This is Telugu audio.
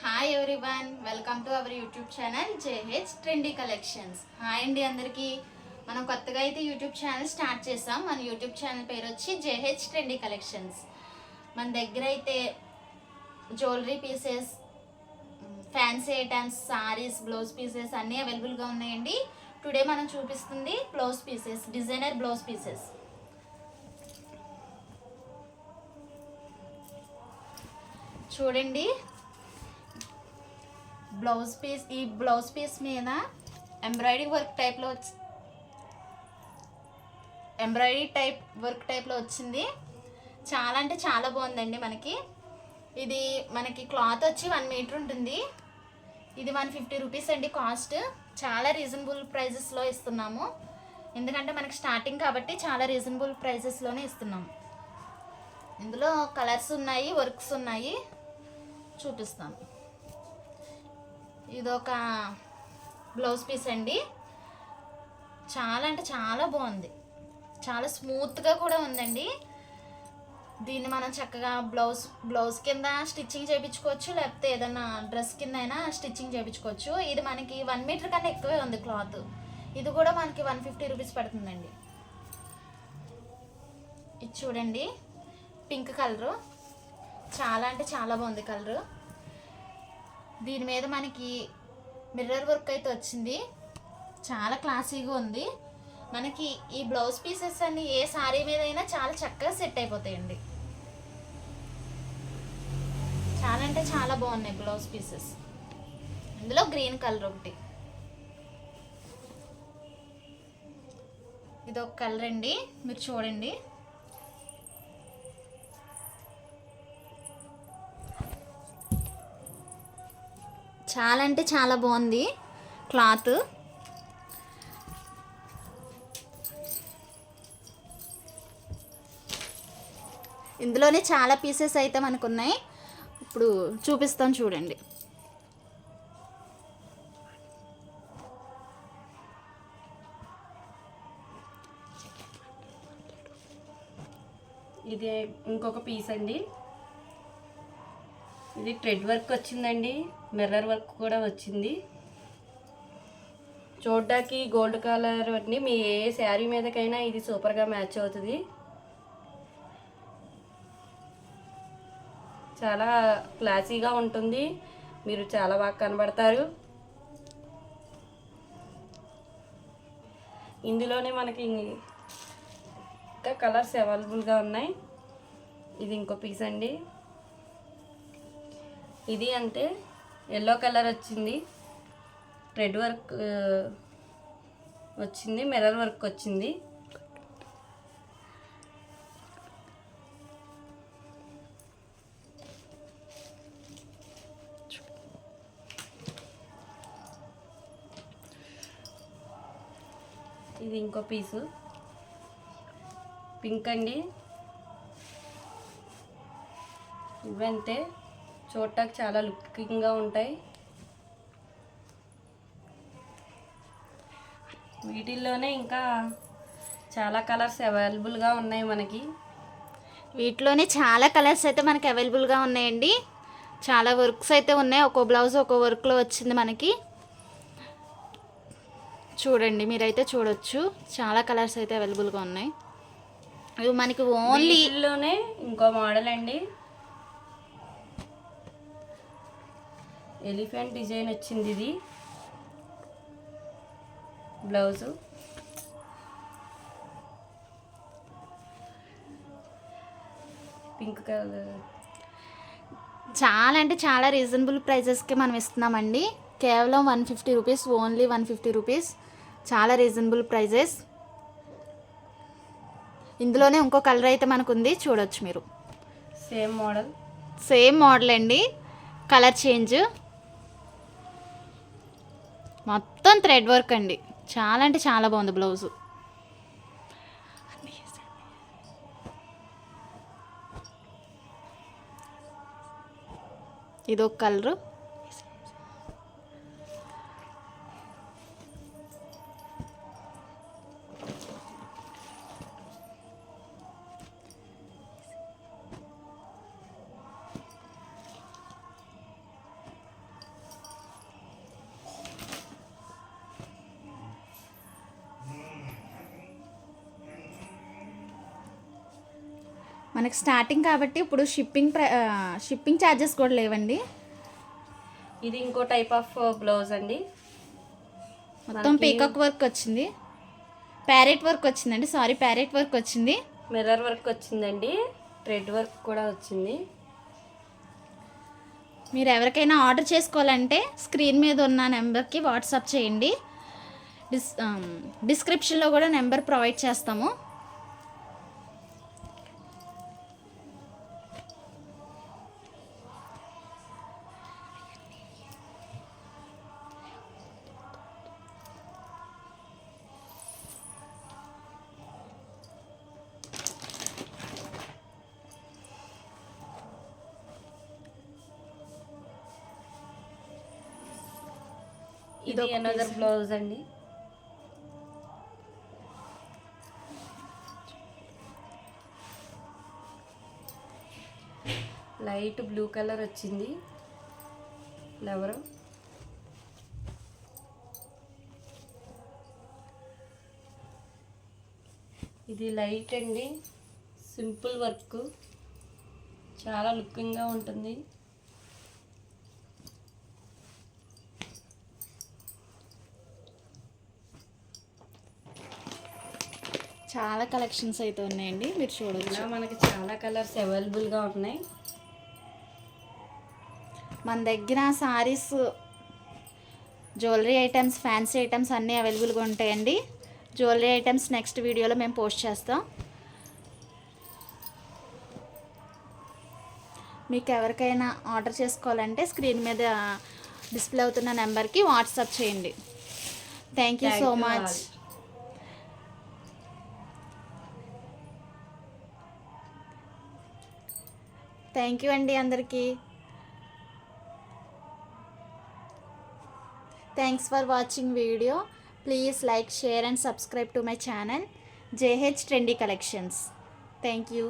Hi everyone, welcome to our YouTube channel JH trendy collections. Hi అండి అందరికీ. మనం కొత్తగా అయితే యూట్యూబ్ ఛానల్ స్టార్ట్ చేసాం. మన యూట్యూబ్ ఛానల్ పేరు వచ్చి జేహెచ్ ట్రెండీ కలెక్షన్స్. మన దగ్గర అయితే jewellery pieces, fancy items, saris, blouse pieces అన్నీ అవైలబుల్గా ఉన్నాయండి. టుడే మనం చూపిస్తుంది blouse pieces, designer blouse pieces. చూడండి, ఈ బ్లౌజ్ పీస్ మీద ఎంబ్రాయిడరీ వర్క్ టైప్లో వచ్చింది. చాలా అంటే చాలా బాగుందండి. మనకి క్లాత్ వచ్చి 1 మీటర్ ఉంటుంది. ఇది 150 రూపీస్ అండి కాస్ట్. చాలా రీజనబుల్ ప్రైజెస్లో ఇస్తున్నాము, ఎందుకంటే మనకి స్టార్టింగ్ కాబట్టి చాలా రీజనబుల్ ప్రైజెస్లోనే ఇస్తున్నాము. ఇందులో కలర్స్ ఉన్నాయి, వర్క్స్ ఉన్నాయి, చూపిస్తాను. ఇదొక బ్లౌజ్ పీస్ అండి. చాలా అంటే చాలా బాగుంది, చాలా స్మూత్గా కూడా ఉందండి. దీన్ని మనం చక్కగా బ్లౌజ్ కింద స్టిచ్చింగ్ చేయించుకోవచ్చు, లేకపోతే ఏదైనా డ్రెస్ కింద అయినా స్టిచ్చింగ్ చేయించుకోవచ్చు. ఇది మనకి 1 మీటర్ కన్నా ఎక్కువే ఉంది క్లాత్. ఇది కూడా మనకి 150 రూపీస్ పడుతుందండి. ఇది చూడండి, పింక్ కలరు, చాలా అంటే చాలా బాగుంది కలరు. దీని మీద మనకి మిర్రర్ వర్క్ అయితే వచ్చింది, చాలా క్లాసీగా ఉంది. మనకి ఈ బ్లౌజ్ పీసెస్ అన్ని ఏ సారీ మీద అయినా చాలా చక్కగా సెట్ అయిపోతాయండి. చాలా అంటే చాలా బాగున్నాయి బ్లౌజ్ పీసెస్. ఇందులో గ్రీన్ కలర్ ఒకటి, ఇది ఒక కలర్ అండి. మీరు చూడండి, చాలా అంటే చాలా బాగుంది క్లాత్. ఇందులోనే చాలా పీసెస్ అయితే మనకు ఉన్నాయి, ఇప్పుడు చూపిస్తాను చూడండి. ఇది ఇంకొక పీస్ అండి. ఇది థ్రెడ్ వర్క్ వచ్చిందండి, మిర్రర్ వర్క్ కూడా వచ్చింది. చూడ్డానికి గోల్డ్ కలర్ అన్నీ మీ ఏ శారీ మీదకైనా ఇది సూపర్గా మ్యాచ్ అవుతుంది. చాలా క్లాసీగా ఉంటుంది, మీరు చాలా బాగా కనబడతారు. ఇందులోనే మనకి ఇంకా కలర్స్ అవైలబుల్గా ఉన్నాయి. ఇది ఇంకో పీస్ అండి. ఇది అంటే ఎల్లో కలర్ వచ్చింది, రెడ్ వర్క్ వచ్చింది, మిర్రర్ వర్క్ వచ్చింది. ఇది ఇంకో పీసు పింక్ అండి. ఇవంతే చూడటానికి చాలా లుకింగ్గా ఉంటాయి. వీటిల్లోనే ఇంకా చాలా కలర్స్ అవైలబుల్గా ఉన్నాయి మనకి. వీటిలోనే చాలా కలర్స్ అయితే మనకి అవైలబుల్గా ఉన్నాయండి. చాలా వర్క్స్ అయితే ఉన్నాయి, ఒక్కో బ్లౌజ్ ఒక్కో వర్క్లో వచ్చింది మనకి. చూడండి, మీరైతే చూడొచ్చు, చాలా కలర్స్ అయితే అవైలబుల్గా ఉన్నాయి. ఇవి మనకి ఓన్లీలోనే ఇంకో మోడల్ అండి. ఎలిఫెంట్ డిజైన్ వచ్చింది. ఇది బ్లౌజు, పింక్ కలర్. చాలా అంటే చాలా రీజనబుల్ ప్రైజెస్కి మనం ఇస్తున్నామండి. కేవలం 150 రూపీస్, ఓన్లీ 150 రూపీస్. చాలా రీజనబుల్ ప్రైజెస్. ఇందులోనే ఇంకో కలర్ అయితే మనకు ఉంది, చూడొచ్చు మీరు. సేమ్ మోడల్ అండి, కలర్ చేంజ్. మొత్తం థ్రెడ్ వర్క్ అండి, చాలా అంటే చాలా బాగుంది బ్లౌజు. ఇదొక కలరు, మనకి స్టార్టింగ్ కాబట్టి ఇప్పుడు షిప్పింగ్ ఛార్జెస్ కూడా లేవండి. ఇది ఇంకో టైప్ ఆఫ్ బ్లౌజ్ అండి. మొత్తం పీకాక్ వర్క్ వచ్చింది, ప్యారెట్ వర్క్ వచ్చిందండి, ప్యారెట్ వర్క్ వచ్చింది, మిర్రర్ వర్క్ వచ్చిందండి, థ్రెడ్ వర్క్ కూడా వచ్చింది. మీరు ఎవరికైనా ఆర్డర్ చేసుకోవాలంటే స్క్రీన్ మీద ఉన్న నెంబర్కి వాట్సాప్ చేయండి. డిస్క్రిప్షన్లో కూడా నెంబర్ ప్రొవైడ్ చేస్తాము. ఇది అనదర్ బ్లౌజ్ అండి. లైట్ బ్లూ కలర్ వచ్చింది ఫ్లవర్. ఇది లైట్ అండి, సింపుల్ వర్క్, చాలా లుకింగ్గా ఉంటుంది. చాలా కలెక్షన్స్ అయితే ఉన్నాయండి, మీరు చూడవచ్చు. మనకి చాలా కలర్స్ అవైలబుల్గా ఉన్నాయి. మన దగ్గర saris, jewellery items, fancy items అన్నీ అవైలబుల్గా ఉంటాయండి. జ్యువెలరీ ఐటమ్స్ నెక్స్ట్ వీడియోలో మేము పోస్ట్ చేస్తాం. మీకు ఎవరికైనా ఆర్డర్ చేసుకోవాలంటే స్క్రీన్ మీద డిస్ప్లే అవుతున్న నెంబర్కి వాట్సాప్ చేయండి. Thank you so much. Thank you అండి అందరికీ. Thanks for watching video. Please like, share and subscribe to my channel JH Trendy Collections. Thank you.